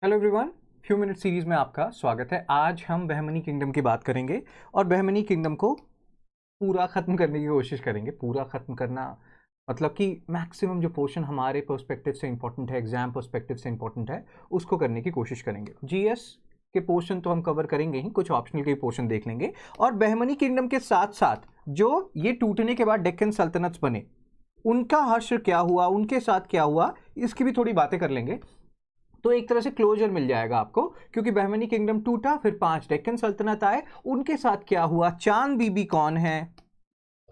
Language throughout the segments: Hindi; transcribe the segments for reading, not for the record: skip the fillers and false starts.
Hello everyone, few minute series में आपका स्वागत है। आज हम बहमनी किंगडम की बात करेंगे और बहमनी किंगडम को पूरा ख़त्म करने की कोशिश करेंगे। पूरा ख़त्म करना मतलब कि मैक्सिमम जो पोर्शन हमारे पर्सपेक्टिव से इंपॉर्टेंट है, एग्जाम पर्सपेक्टिव से इंपॉर्टेंट है, उसको करने की कोशिश करेंगे। जीएस के पोर्शन तो हम कवर करेंगे ही, कुछ ऑप्शनल के पोर्शन देख लेंगे और बहमनी किंगडम के साथ साथ जो ये टूटने के बाद डेक्कन सल्तनत बने उनका हश्र क्या हुआ, उनके साथ क्या हुआ, इसकी भी थोड़ी बातें कर लेंगे। तो एक तरह से क्लोजर मिल जाएगा आपको, क्योंकि बहमनी किंगडम टूटा, फिर 5 डेक्कन सल्तनत आए, उनके साथ क्या हुआ, चांद बीबी कौन है,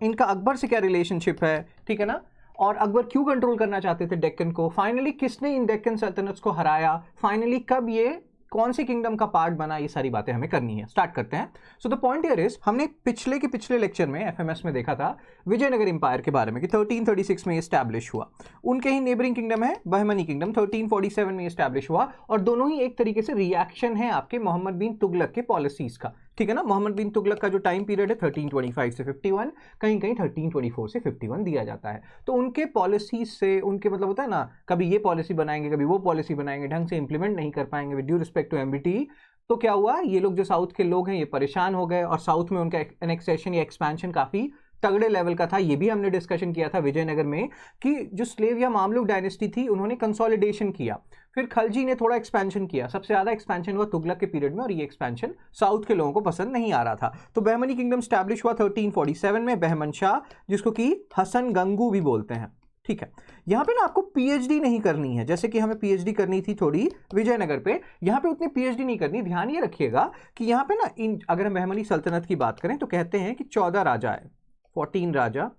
इनका अकबर से क्या रिलेशनशिप है, ठीक है ना, और अकबर क्यों कंट्रोल करना चाहते थे डेक्कन को, फाइनली किसने इन डेक्कन सल्तनत को हराया, फाइनली कब ये कौन से किंगडम का पार्ट बना, ये सारी बातें हमें करनी है। स्टार्ट करते हैं। सो द पॉइंट हियर इज, हमने पिछले लेक्चर में एफएमएस में देखा था विजयनगर एम्पायर के बारे में कि 1336 में एस्टैब्लिश हुआ। उनके ही नेबरिंग किंगडम है बहमनी किंगडम, 1347 में एस्टैब्लिश हुआ और दोनों ही एक तरीके से रिएक्शन है आपके मोहम्मद बिन तुगलक के पॉलिसीज का, ठीक है ना। मोहम्मद बिन तुगलक का जो टाइम पीरियड है 1325 से 51, कहीं कहीं 1324 से 51 दिया जाता है। तो उनके पॉलिसीज से, उनके मतलब होता है ना, कभी ये पॉलिसी बनाएंगे कभी वो पॉलिसी बनाएंगे, ढंग से इंप्लीमेंट नहीं कर पाएंगे with due respect to MBT. तो क्या हुआ, ये लोग जो साउथ के लोग हैं ये परेशान हो गए और साउथ में उनका एनेक्सेशन या एक्सपेंशन काफी तगड़े लेवल का था। ये भी हमने डिस्कशन किया था विजयनगर में कि जो स्लेव या मामलुक डायनेस्टी थी उन्होंने कंसोलिडेशन किया, फिर खलजी ने थोड़ा एक्सपेंशन किया, सबसे ज्यादा एक्सपेंशन हुआ तुगलक के पीरियड में और ये एक्सपेंशन साउथ के लोगों को पसंद नहीं आ रहा था। तो बहमनी किंगडम स्टैब्लिश हुआ 1347 में, बहमन शाह, जिसको कि हसन गंगू भी बोलते हैं, ठीक है। यहाँ पे ना आपको पीएचडी नहीं करनी है, जैसे कि हमें पीएचडी करनी थी थोड़ी विजयनगर पे, यहाँ पे उतनी पीएचडी नहीं करनी। ध्यान ये रखिएगा कि यहाँ पे ना अगर हम बहमनी सल्तनत की बात करें तो कहते हैं कि 14 राजा है, 14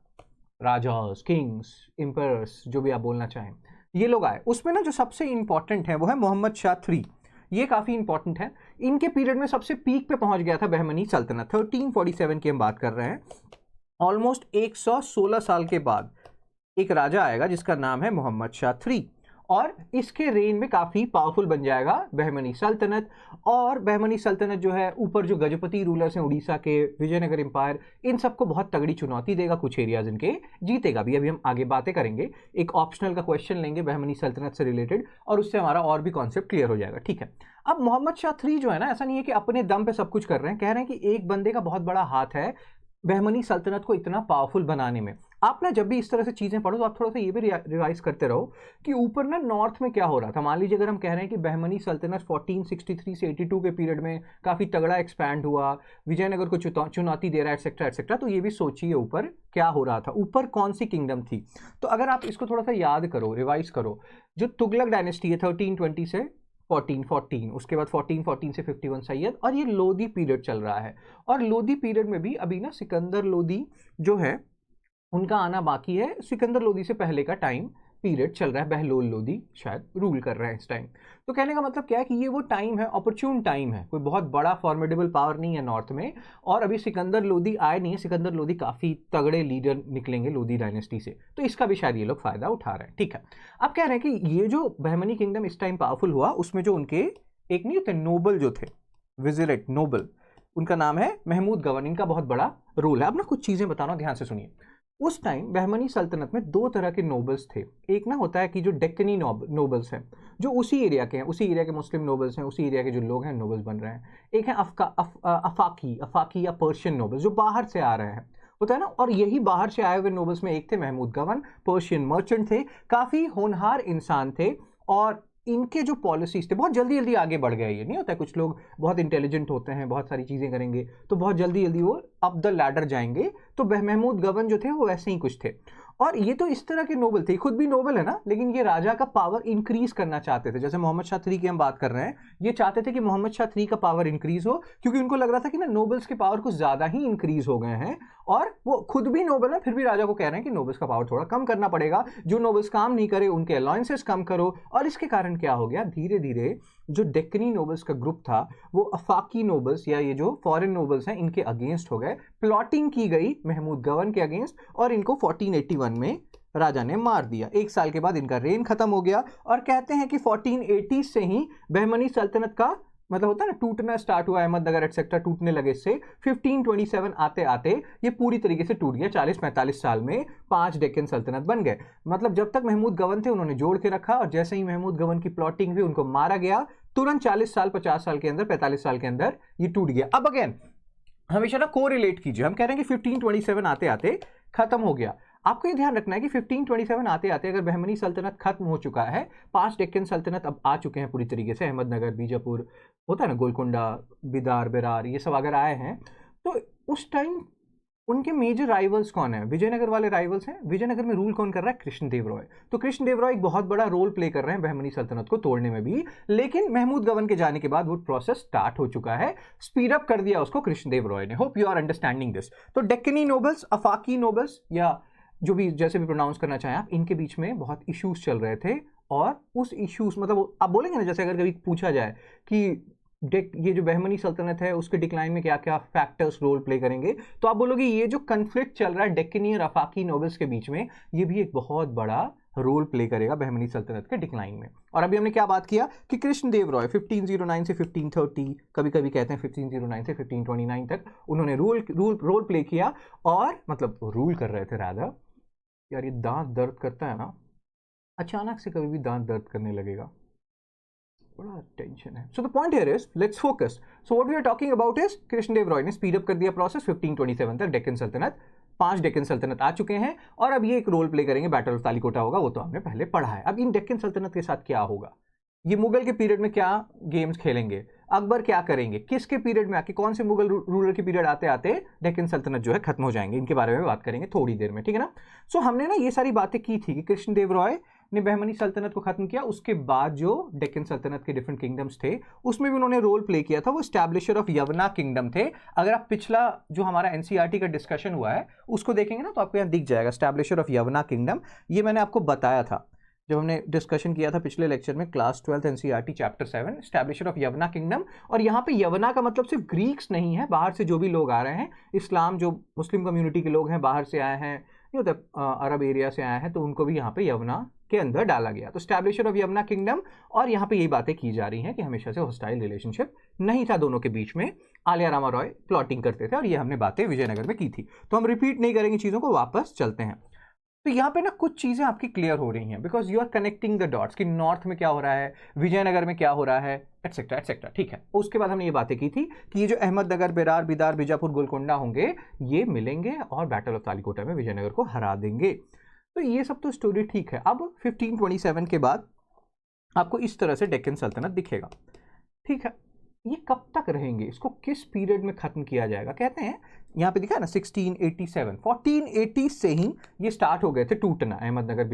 राजास, किंग्स, एम्परर्स, जो भी आप बोलना चाहें, ये लोग आए। उसमें ना जो सबसे इंपॉर्टेंट है वो है मोहम्मद शाह 3। ये काफी इंपॉर्टेंट है। इनके पीरियड में सबसे पीक पे पहुंच गया था बहमनी सल्तनत, 1347 की हम बात कर रहे हैं। ऑलमोस्ट 116 साल के बाद एक राजा आएगा जिसका नाम है मोहम्मद शाह 3 और इसके रेन में काफी पावरफुल बन जाएगा बहमनी सल्तनत। और बहमनी सल्तनत जो है, ऊपर जो गजपति रूलर्स हैं उड़ीसा के, विजयनगर एम्पायर, इन सबको बहुत तगड़ी चुनौती देगा, कुछ एरियाज इनके जीतेगा भी। अभी हम आगे बातें करेंगे, एक ऑप्शनल का क्वेश्चन लेंगे बहमनी सल्तनत से रिलेटेड और उससे हमारा और भी कॉन्सेप्ट क्लियर हो जाएगा, ठीक है। अब मोहम्मद शाह 3 जो है ना, ऐसा नहीं है कि अपने दम पे सब कुछ कर रहे हैं, कह रहे हैं कि एक बंदे का बहुत बड़ा हाथ है बहमनी सल्तनत को इतना पावरफुल बनाने में। आप ना जब भी इस तरह से चीजें पढ़ो तो आप थोड़ा सा ये भी रिवाइज करते रहो कि ऊपर ना नॉर्थ में क्या हो रहा था। मान लीजिए अगर हम कह रहे हैं कि बहमनी सल्तनत 1463 से 82 के पीरियड में काफी तगड़ा एक्सपैंड हुआ, विजयनगर को चुनौती दे रहा है, एक्सेट्रा एक्सेट्रा, तो ये भी सोचिए ऊपर क्या हो रहा था, ऊपर कौन सी किंगडम थी। तो अगर आप इसको थोड़ा सा याद करो, रिवाइज करो, जो तुगलक डायनेस्टी है 1320 से 1414, उसके बाद 1414 से 51 सैयद, और ये लोधी पीरियड चल रहा है। और लोधी पीरियड में भी अभी ना सिकंदर लोधी जो है उनका आना बाकी है। सिकंदर लोधी से पहले का टाइम पीरियड चल रहा है, बहलोल लोधी शायद रूल कर रहे हैं इस टाइम। तो कहने का मतलब क्या है कि ये वो टाइम है, अपॉर्चून टाइम है, कोई बहुत बड़ा फॉर्मेडेबल पावर नहीं है नॉर्थ में, और अभी सिकंदर लोधी आए नहीं है। सिकंदर लोधी काफी तगड़े लीडर निकलेंगे लोधी डायनेस्टी से, तो इसका भी शायद ये लोग फायदा उठा रहे हैं, ठीक है। अब कह रहे हैं कि ये जो बहमनी किंगडम इस टाइम पावरफुल हुआ, उसमें जो उनके एक नहीं होते नोबल जो थे, विजिरेट नोबल, उनका नाम है महमूद गवन, इनका बहुत बड़ा रोल है। अब ना कुछ चीजें बताना, ध्यान से सुनिए। उस टाइम बहमनी सल्तनत में दो तरह के नोबल्स थे। एक ना होता है कि जो डेक्कनी नोबल्स हैं, जो उसी एरिया के हैं, उसी एरिया के मुस्लिम नोबल्स हैं, उसी एरिया के जो लोग हैं नोबल्स बन रहे हैं। एक है अफाकी या पर्शियन नोबल्स जो बाहर से आ रहे हैं, होता है ना। और यही बाहर से आए हुए नोबल्स में एक थे महमूद गवन, पर्शियन मर्चेंट थे, काफी होनहार इंसान थे, और इनके जो पॉलिसीज थे बहुत जल्दी जल्दी आगे बढ़ गए। ये नहीं होता है, कुछ लोग बहुत इंटेलिजेंट होते हैं, बहुत सारी चीजें करेंगे तो बहुत जल्दी जल्दी वो अप द लैडर जाएंगे। तो महमूद गवन जो थे वो वैसे ही कुछ थे, और ये तो इस तरह के नोबल थे, खुद भी नोबल है ना, लेकिन ये राजा का पावर इंक्रीज करना चाहते थे। जैसे मोहम्मद शाह 3 की हम बात कर रहे हैं, ये चाहते थे कि मोहम्मद शाह 3 का पावर इंक्रीज हो, क्योंकि उनको लग रहा था कि ना नोबल्स के पावर कुछ ज्यादा ही इंक्रीज हो गए हैं, और वो खुद भी नोबल है, फिर भी राजा को कह रहे हैं कि नोबल्स का पावर थोड़ा कम करना पड़ेगा, जो नोबल्स काम नहीं करे उनके अलायंसेस कम करो। और इसके कारण क्या हो गया, धीरे धीरे जो डेक्कनी नोबल्स का ग्रुप था वो अफाकी नोबल्स या ये जो फॉरेन नोबल्स हैं इनके अगेंस्ट हो गए। प्लॉटिंग की गई महमूद गवन के अगेंस्ट, और इनको 1481 में राजा ने मार दिया। एक साल के बाद इनका रेन खत्म हो गया, और कहते हैं कि 1480 से ही बहमनी सल्तनत का मतलब होता है ना टूटना स्टार्ट हुआ, अहमदनगर एक्सेट्रा टूटने लगे, इससे 1527 आते आते ये पूरी तरीके से टूट गया। 40-45 साल में 5 डेक्कन सल्तनत बन गए। मतलब जब तक महमूद गवन थे उन्होंने जोड़ के रखा, और जैसे ही महमूद गवन की प्लॉटिंग हुई उनको मारा गया, तुरंत 40 साल 50 साल के अंदर 45 साल के अंदर ये टूट गया। अब अगेन हमेशा ना कोरिलेट कीजिए, हम कह रहे हैं कि 1527 आते आते खत्म हो गया। आपको ये ध्यान रखना है कि 1527 आते आते अगर बहमनी सल्तनत खत्म हो चुका है, 5 डेक्कन सल्तनत अब आ चुके हैं पूरी तरीके से, अहमदनगर, बीजापुर, होता है ना गोलकुंडा, बिदार, बेरार, ये सब अगर आए हैं, तो उस टाइम उनके मेजर राइवल्स कौन है? विजयनगर वाले राइवल्स हैं। विजयनगर में रूल कौन कर रहा है? कृष्णदेव रॉय। तो कृष्णदेव रॉय एक बहुत बड़ा रोल प्ले कर रहे हैं बहमनी सल्तनत को तोड़ने में भी, लेकिन महमूद गवन के जाने के बाद वो प्रोसेस स्टार्ट हो चुका है, स्पीड अप कर दिया उसको कृष्णदेव रॉय ने। Hope you are understanding this. तो डेक्कनी नोबल्स, अफाकी नोबल्स, या जो भी जैसे भी प्रोनाउंस करना चाहें आप, इनके बीच में बहुत इश्यूज चल रहे थे, और उस इश्यूज मतलब आप बोलेंगे ना, जैसे अगर कभी पूछा जाए कि ये जो बहमनी सल्तनत है उसके डिक्लाइन में क्या क्या फैक्टर्स रोल प्ले करेंगे, तो आप बोलोगे ये जो कन्फ्लिक्ट चल रहा है डेक्कनी और अफाकी नोबल्स के बीच में, ये भी एक बहुत बड़ा रोल प्ले करेगा बहमनी सल्तनत के डिक्लाइन में। और अभी हमने क्या बात किया कि कृष्णदेव रॉय 1509 से 1530, कभी कभी कहते हैं 1509 से 1529 तक उन्होंने रोल प्ले किया, और मतलब रूल कर रहे थे राधा। यार ये दांत दर्द करता है ना, अचानक से कभी भी दांत दर्द करने लगेगा, बड़ा टेंशन है। So the point here is, let's focus. So what we are talking about is Krishnadev Roy ने स्पीड अप कर दिया प्रोसेस, 1527 तक डेक्कन सल्तनत, 5 डेक्कन सल्तनत आ चुके हैं, और अब ये एक रोल प्ले करेंगे, बैटल ऑफ तालिकोटा होगा, वो तो हमने पहले पढ़ा है। अब इन डेक्कन सल्तनत के साथ क्या होगा, ये मुगल के पीरियड में क्या गेम्स खेलेंगे, अकबर क्या करेंगे, किसके पीरियड में आके, कौन से मुगल रूलर के पीरियड आते आते डेक्कन सल्तनत जो है खत्म हो जाएंगे, इनके बारे में बात करेंगे थोड़ी देर में, ठीक है ना। सो हमने ना ये सारी बातें की थी कि कृष्णदेव रॉय ने बहमनी सल्तनत को खत्म किया, उसके बाद जो डेक्कन सल्तनत के डिफरेंट किंगडम्स थे उसमें भी उन्होंने रोल प्ले किया था, वो स्टैब्लिशर ऑफ यवना किंगडम थे। अगर आप पिछला जो हमारा एनसीईआरटी का डिस्कशन हुआ है उसको देखेंगे ना, तो आपको यहाँ दिख जाएगा स्टैब्लिशर ऑफ यवना किंगडम। ये मैंने आपको बताया था जब हमने डिस्कशन किया था पिछले लेक्चर में, class 12 NCERT chapter 7, establisher of Yavana kingdom. और यहाँ पे यवना का मतलब सिर्फ ग्रीक्स नहीं है, बाहर से जो भी लोग आ रहे हैं, इस्लाम जो मुस्लिम कम्युनिटी के लोग हैं बाहर से आए हैं, नहीं होता अरब एरिया से आए हैं, तो उनको भी यहाँ पे यवना के अंदर डाला गया। तो स्टैब्लिशर ऑफ यवना किंगडम, और यहाँ पे यही बातें की जा रही हैं कि हमेशा से हॉस्टाइल रिलेशनशिप नहीं था दोनों के बीच में, आलिया रामा रॉय प्लॉटिंग करते थे, और ये हमने बातें विजयनगर में की थी। तो हम रिपीट नहीं करेंगे चीज़ों को, वापस चलते हैं। तो यहाँ पे ना कुछ चीज़ें आपकी क्लियर हो रही हैं, because you are connecting the dots कि नॉर्थ में क्या हो रहा है, विजयनगर में क्या हो रहा है, एटसेट्रा एटसेट्रा, ठीक है। उसके बाद हमने ये बातें की थी कि ये जो अहमदनगर, बेरार, बिदार, बीजापुर, गोलकुंडा होंगे, ये मिलेंगे और बैटल ऑफ तालिकोटा में विजयनगर को हरा देंगे। तो ये सब तो स्टोरी ठीक है। अब 1527 के बाद आपको इस तरह से डेक्कन सल्तनत दिखेगा, ठीक है। ये कब तक रहेंगे, इसको किस पीरियड में खत्म किया जाएगा? कहते हैं यहाँ पे दिखा है ना 1687, 1480 से ही ये स्टार्ट हो गए थे टूटना, अहमदनगर,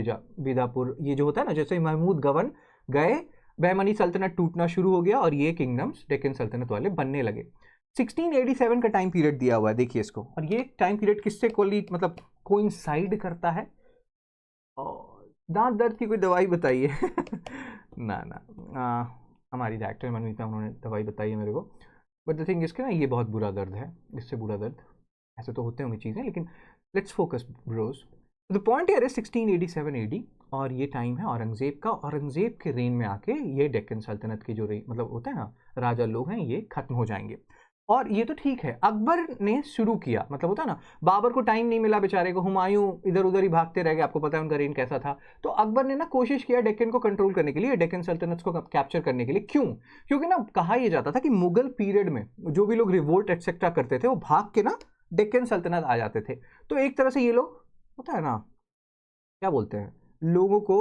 बीजापुर, ये जो होता है ना, जैसे महमूद गवन गए, बहमनी सल्तनत टूटना शुरू हो गया, और ये किंगडम्स डेक्कन सल्तनत वाले बनने लगे। 1687 का टाइम पीरियड दिया हुआ है, देखिए इसको। और ये टाइम पीरियड किससे मतलब कोइंसाइड करता है? दांत दर्द की कोई दवाई बताइए ना हमारी डायरेक्टर मनमीता, उन्होंने दवाई बताई है मेरे को, बट द थिंग इसके ना, ये बहुत बुरा दर्द है, इससे बुरा दर्द, ऐसे तो होते होंगे चीज़ें, लेकिन let's focus bros. The point here is 1687 AD, और ये टाइम है औरंगजेब का। औरंगजेब के रेन में आके ये डेक्कन सल्तनत के जो मतलब होता है ना राजा लोग हैं, ये खत्म हो जाएंगे। और ये तो ठीक है, अकबर ने शुरू किया, मतलब होता है ना, बाबर को टाइम नहीं मिला बेचारे को, हुमायूं इधर उधर ही भागते रह गए, आपको पता है उनका रेन कैसा था। तो अकबर ने ना कोशिश किया डेक्कन को कंट्रोल करने के लिए, डेक्कन सल्तनत को कैप्चर करने के लिए। क्यों? क्योंकि ना कहा यह जाता था कि मुगल पीरियड में जो भी लोग रिवोल्ट एक्सेट्रा करते थे, वो भाग के ना डेक्कन सल्तनत आ जाते थे। तो एक तरह से ये लोग, होता है ना, क्या बोलते हैं, लोगों को,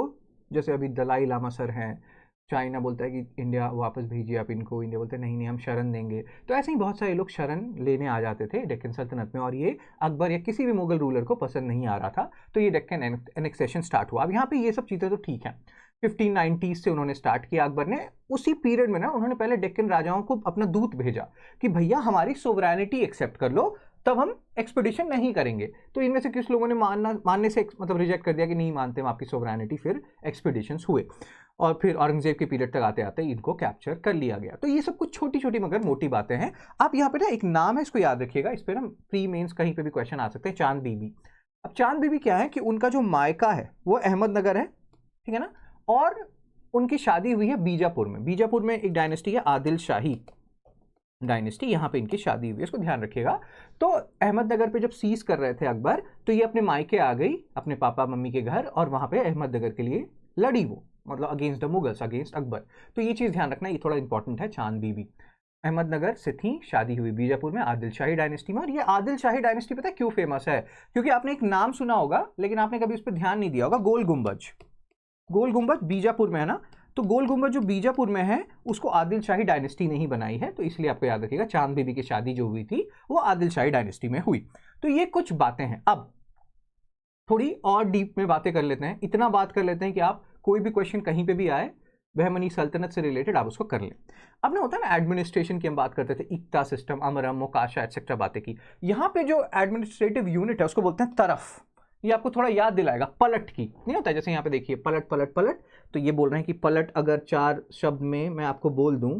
जैसे अभी दलाई लामा सर हैं, चाइना बोलता है कि इंडिया वापस भेजिए आप इनको, इंडिया बोलते हैं नहीं नहीं हम शरण देंगे। तो ऐसे ही बहुत सारे लोग शरण लेने आ जाते थे डेक्कन सल्तनत में, और ये अकबर या किसी भी मुगल रूलर को पसंद नहीं आ रहा था, तो ये डेक्कन एनेक्सेशन स्टार्ट हुआ। अब यहाँ पे ये सब चीज़ें तो ठीक है, 1590 से उन्होंने स्टार्ट किया अकबर ने। उसी पीरियड में ना उन्होंने पहले डेक्कन राजाओं को अपना दूत भेजा कि भैया हमारी सोवरेनिटी एक्सेप्ट कर लो, तब हम एक्सपेडिशन नहीं करेंगे। तो इनमें से किस लोगों ने मानने से मतलब रिजेक्ट कर दिया कि नहीं मानते हम आपकी सोवरेनिटी, फिर एक्सपेडिशंस हुए, और फिर औरंगजेब के पीरियड तक आते आते इनको कैप्चर कर लिया गया। तो ये सब कुछ छोटी छोटी मगर मोटी बातें हैं। आप यहाँ पे ना एक नाम है, इसको याद रखिएगा, इस पर ना प्री मेंस कहीं पे भी क्वेश्चन आ सकते हैं, चांद बीबी। अब चांद बीबी क्या है कि उनका जो मायका है वो अहमदनगर है, ठीक है ना, और उनकी शादी हुई है बीजापुर में। बीजापुर में एक डायनेस्टी है आदिल शाही डायनेस्टी, यहाँ पे इनकी शादी हुई है, इसको ध्यान रखिएगा। तो अहमदनगर पे जब सीज कर रहे थे अकबर, तो ये अपने मायके आ गई, अपने पापा मम्मी के घर, और वहां पे अहमदनगर के लिए लड़ी वो, मतलब against the Mughals, against Akbar. तो ये चीज ध्यान रखना, ये थोड़ा इंपॉर्टेंट है। चांद बीबी अहमदनगर से थी, शादी हुई बीजापुर में आदिल शाही डायनेस्टी में। और ये आदिल शाही डायनेस्टी पता है क्यों फेमस है? क्योंकि आपने एक नाम सुना होगा लेकिन आपने कभी उस पर ध्यान नहीं दिया होगा, गोल गुंबज। गोल गुंबज बीजापुर में है ना, तो गोल गुंबज जो बीजापुर में है उसको आदिल शाही डायनेस्टी ने ही बनाई है, तो इसलिए आपको याद रखिएगा चांद बीबी की शादी जो हुई थी वो आदिल शाही डायनेस्टी में हुई। तो ये कुछ बातें हैं। अब थोड़ी और डीप में बातें कर लेते हैं, इतना बात कर लेते हैं कि आप कोई भी क्वेश्चन कहीं पे भी आए बहमनी सल्तनत से रिलेटेड आप उसको कर लें। अब ना होता है ना एडमिनिस्ट्रेशन की हम बात करते थे, इक्ता सिस्टम, अमरम, मोकाशा एक्सेट्रा बातें की। यहाँ पे जो एडमिनिस्ट्रेटिव यूनिट है उसको बोलते हैं तरफ। ये आपको थोड़ा याद दिलाएगा, पलट की नहीं होता है, जैसे यहाँ पे देखिए पलट पलट पलट, तो ये बोल रहे हैं कि पलट अगर 4 शब्द में मैं आपको बोल दूं,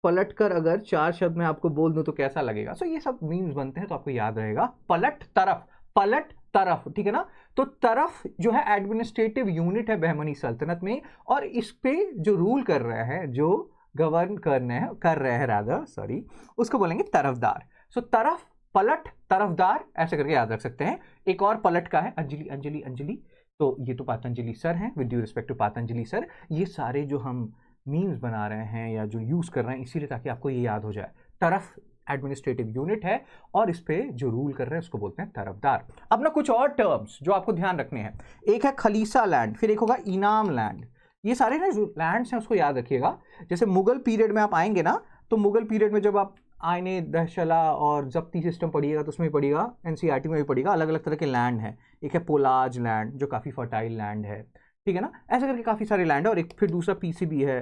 पलट कर अगर 4 शब्द में आपको बोल दूं तो कैसा लगेगा। सो ये सब मीम्स बनते हैं तो आपको याद रहेगा, पलट तरफ, पलट तरफ, ठीक है ना। तो तरफ जो है एडमिनिस्ट्रेटिव यूनिट है बहमनी सल्तनत में, और इस पे जो रूल कर रहे हैं, जो गवर्न कर रहे हैं रादर, सॉरी, उसको बोलेंगे तरफदार। सो तरफ, पलट, तरफदार, ऐसे करके याद रख सकते हैं। एक और पलट का है अंजलि, अंजलि, अंजलि, तो ये तो पातंजलि सर हैं, with due respect to Patanjali sir. ये सारे जो हम मीम्स बना रहे हैं या जो यूज कर रहे हैं इसीलिए ताकि आपको ये याद हो जाए। तरफ एडमिनिस्ट्रेटिव यूनिट है और इस पे जो रूल कर रहे हैं उसको बोलते हैं तरफदार। अब ना कुछ और टर्म्स जो आपको ध्यान रखने हैं, एक है खलीसा लैंड, फिर एक होगा इनाम लैंड। ये सारे ना जो लैंड्स हैं उसको याद रखिएगा। जैसे मुगल पीरियड में आप आएंगे ना, तो मुगल पीरियड में जब आप आयने, दहशला और जब्ती सिस्टम पढ़िएगा तो उसमें भी पढ़िएगा, एनसीईआरटी में भी पढ़िएगा, अलग अलग तरह के लैंड हैं। एक है पोलाज लैंड जो काफ़ी फर्टाइल लैंड है, ठीक है ना, ऐसे करके काफ़ी सारे लैंड है। और एक फिर दूसरा पीसीबी है,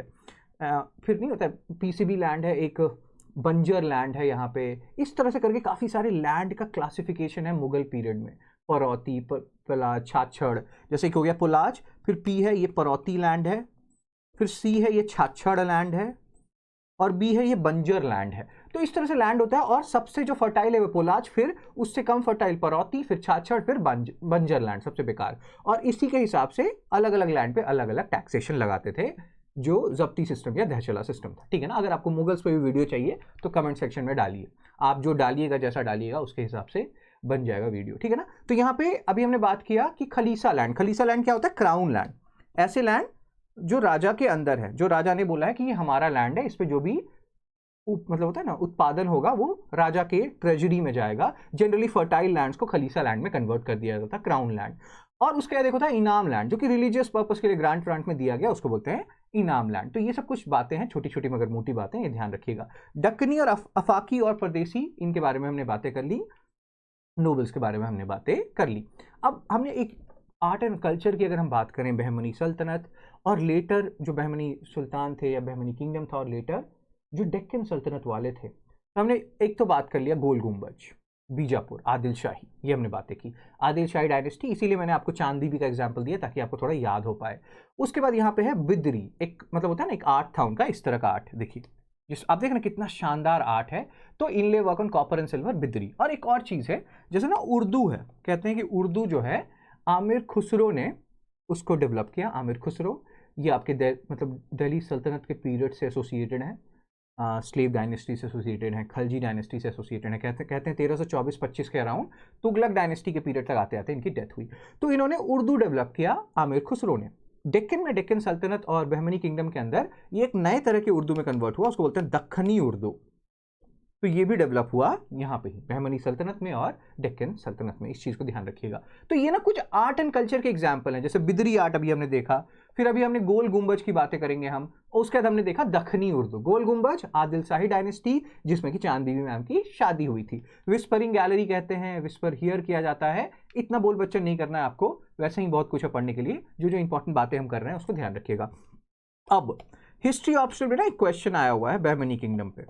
फिर नहीं होता है, पीसीबी लैंड है, एक बंजर लैंड है यहाँ पे। इस तरह से करके काफ़ी सारे लैंड का क्लासिफिकेशन है मुगल पीरियड में। परौती, पलाज, छाछड़, जैसे कि हो गया पुलाज, फिर पी है ये परौती लैंड है, फिर सी है ये छाछड़ लैंड है, और बी है ये बंजर लैंड है। तो इस तरह से लैंड होता है, और सबसे जो फर्टाइल है वो पोलाज, फिर उससे कम फर्टाइल परौती, फिर छाछड़, फिर बंजर लैंड सबसे बेकार। और इसी के हिसाब से अलग अलग लैंड पे अलग अलग टैक्सेशन लगाते थे, जो जब्ती सिस्टम या दहशला सिस्टम था, ठीक है ना। अगर आपको मुगल्स पे भी वीडियो चाहिए तो कमेंट सेक्शन में डालिए, आप जो डालिएगा, जैसा डालिएगा उसके हिसाब से बन जाएगा वीडियो, ठीक है ना। तो यहाँ पे अभी हमने बात किया कि खलीसा लैंड। खलीसा लैंड क्या होता है? क्राउन लैंड, ऐसे लैंड जो राजा के अंदर है, जो राजा ने बोला है कि ये हमारा लैंड है, इस पे जो भी मतलब होता है ना उत्पादन होगा वो राजा के ट्रेजरी में जाएगा। जनरली फर्टाइल लैंड्स को खलीसा लैंड में कन्वर्ट कर दिया जाता था, क्राउन लैंड। और उसके बाद देखो था इनाम लैंड, जो कि रिलीजियस पर्पस के लिए ग्रांट व्रांट में दिया गया, उसको बोलते हैं इनाम लैंड। तो ये सब कुछ बातें हैं, छोटी छोटी मगर मोटी बातें, ये ध्यान रखिएगा। दक्कनी और अफाकी और परदेसी, इनके बारे में हमने बातें कर ली, नोबल्स के बारे में हमने बातें कर ली। अब हमने एक आर्ट एंड कल्चर की अगर हम बात करें, बहमनी सल्तनत और लेटर जो बहमनी सुल्तान थे या बहमनी किंगडम था, और लेटर जो डेक्कन सल्तनत वाले थे, तो हमने एक तो बात कर लिया गोल गुंबज, बीजापुर, आदिल शाही, ये हमने बातें की, आदिल शाही डायनेस्टी, इसीलिए मैंने आपको चांद बीबी का एग्जांपल दिया ताकि आपको थोड़ा याद हो पाए। उसके बाद यहाँ पे है बिदरी, एक मतलब होता है ना एक आर्ट था उनका, इस तरह का आर्ट, देखिए जिस आप देख रहे हैं कितना शानदार आर्ट है। तो इनले work on copper and silver, Bidri. और एक और चीज़ है, जैसे ना उर्दू है, कहते हैं कि उर्दू जो है आमिर खुसरो ने उसको डेवलप किया। आमिर खुसरो ये आपके मतलब दिल्ली सल्तनत के पीरियड से एसोसिएटेड है, स्लेव डायनेस्टी से एसोसिएटेड है, खलजी डायनेस्टी से एसोसिएटेड है। कहते हैं 1324-25 के अराउंड तुगलक डायनेस्टी के पीरियड तक आते आते इनकी डेथ हुई। तो इन्होंने उर्दू डेवलप किया आमिर खुसरो ने। डेक्कन में, डेक्कन सल्तनत और बहमनी किंगडम के अंदर ये एक नए तरह के उर्दू में कन्वर्ट हुआ, उसको बोलते हैं दक्खनी उर्दू। तो ये भी डेवलप हुआ यहाँ पे ही बहमनी सल्तनत में और डेक्कन सल्तनत में, इस चीज़ को ध्यान रखिएगा। तो ये ना कुछ आर्ट एंड कल्चर के एग्जाम्पल हैं, जैसे बिदरी आर्ट अभी हमने देखा, फिर अभी हमने गोल गुंबज की बातें करेंगे हम, और उसके बाद हमने देखा दखनी उर्दू। गोल गुंबज आदिल शाही डायनेस्टी, जिसमें कि चांद बीबी मैम की शादी हुई थी। विस्परिंग गैलरी कहते हैं, विस्पर हियर किया जाता है, इतना बोल बच्चन नहीं करना है आपको, वैसे ही बहुत कुछ है पढ़ने के लिए। जो जो इंपॉर्टेंट बातें हम कर रहे हैं उसको ध्यान रखिएगा। अब हिस्ट्री ऑप्शन में ना एक क्वेश्चन आया हुआ है बहमनी किंगडम पे,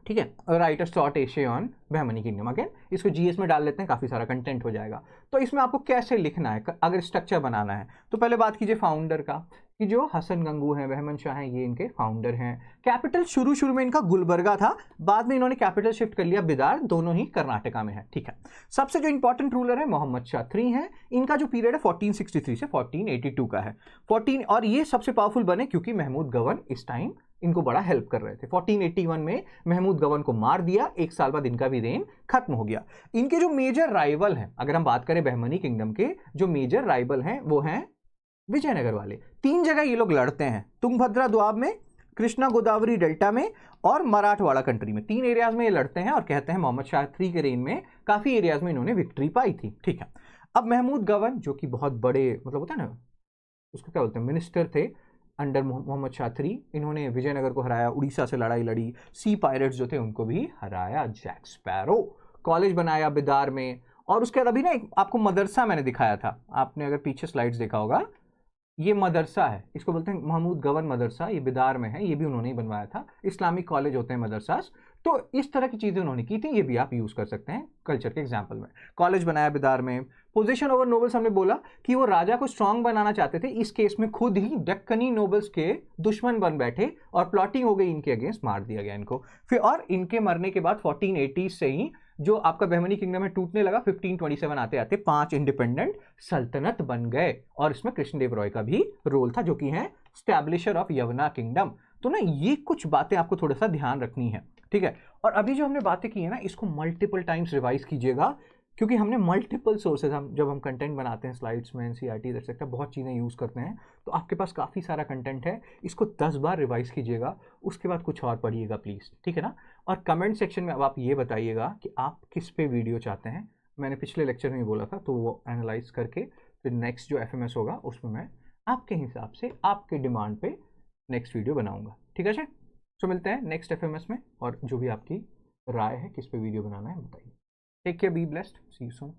ठीक है, राइट अ शॉर्ट एशे ऑन बहमनी किंगडम। अगेन इसको जीएस में डाल लेते हैं, काफ़ी सारा कंटेंट हो जाएगा। तो इसमें आपको कैसे लिखना है अगर स्ट्रक्चर बनाना है, तो पहले बात कीजिए फाउंडर का, कि जो हसन गंगू हैं, बहमन शाह हैं, ये इनके फाउंडर हैं। कैपिटल शुरू में इनका गुलबर्गा था, बाद में इन्होंने कैपिटल शिफ्ट कर लिया बिदार, दोनों ही कर्नाटका में है। ठीक है, सबसे जो इंपॉर्टेंट रूलर है मोहम्मद शाह III है। इनका जो पीरियड है 1463 से 1482 का है। 14 और ये सबसे पावरफुल बने क्योंकि महमूद गवर्न इस टाइम इनको बड़ा हेल्प कर रहे थे। 1481 में महमूद गवर्न को मार दिया, एक साल बाद इनका भी रेन खत्म हो गया। इनके जो मेजर राइवल हैं, अगर हम बात करें बहमनी किंगडम के, जो मेजर राइवल हैं वो हैं विजयनगर वाले। 3 जगह ये लोग लड़ते हैं, तुंगभद्रा द्वाब में, कृष्णा गोदावरी डेल्टा में और मराठवाड़ा कंट्री में। 3 एरियाज में ये लड़ते हैं और कहते हैं मोहम्मद शाह III के रेन में काफी एरियाज में इन्होंने विक्ट्री पाई थी। ठीक है, अब महमूद गवर्न जो कि बहुत बड़े मतलब होता है ना, उसको क्या बोलते हैं, मिनिस्टर थे अंडर मोहम्मद शाह III, इन्होंने विजयनगर को हराया, उड़ीसा से लड़ाई लड़ी, सी पायरेट्स जो थे उनको भी हराया, जैक स्पैरो, कॉलेज बनाया बिदार में। और उसके बाद अभी ना एक आपको मदरसा मैंने दिखाया था, आपने अगर पीछे स्लाइड्स देखा होगा, ये मदरसा है, इसको बोलते हैं महमूद गवर्न मदरसा, ये बिदार में है, ये भी उन्होंने ही बनवाया था। इस्लामिक कॉलेज होते हैं मदरसास, तो इस तरह की चीज़ें उन्होंने की थी, ये भी आप यूज़ कर सकते हैं कल्चर के एग्जाम्पल में। कॉलेज बनाया बिदार में। पोजीशन ओवर नोबल्स, हमने बोला कि वो राजा को स्ट्रांग बनाना चाहते थे, इस केस में खुद ही दक्कनी नोबल्स के दुश्मन बन बैठे और प्लॉटिंग हो गई इनके अगेंस्ट, मार दिया गया इनको। फिर और इनके मरने के बाद 1480 से ही जो आपका बहमनी किंगडम है टूटने लगा। 1527 आते आते 5 इंडिपेंडेंट सल्तनत बन गए और इसमें कृष्णदेव रॉय का भी रोल था, जो कि है स्टैब्लिशर ऑफ यवना किंगडम। तो ना ये कुछ बातें आपको थोड़ा सा ध्यान रखनी है, ठीक है। और अभी जो हमने बातें की है ना, इसको मल्टीपल टाइम्स रिवाइज कीजिएगा, क्योंकि हमने मल्टीपल सोर्सेज, हम जब हम कंटेंट बनाते हैं स्लाइड्स में, एनसीईआरटी एक्सेट्रा बहुत चीज़ें यूज़ करते हैं, तो आपके पास काफ़ी सारा कंटेंट है, इसको 10 बार रिवाइज कीजिएगा, उसके बाद कुछ और पढ़िएगा प्लीज़, ठीक है ना। और कमेंट सेक्शन में अब आप ये बताइएगा कि आप किस पे वीडियो चाहते हैं। मैंने पिछले लेक्चर में ही बोला था, तो वो एनालाइज करके फिर नेक्स्ट जो FMS होगा उसमें मैं आपके हिसाब से आपके डिमांड पे नेक्स्ट वीडियो बनाऊंगा, ठीक है सर। तो मिलते हैं नेक्स्ट FMS में, और जो भी आपकी राय है किस पे वीडियो बनाना है बताइए। Take care, be blessed, see you soon.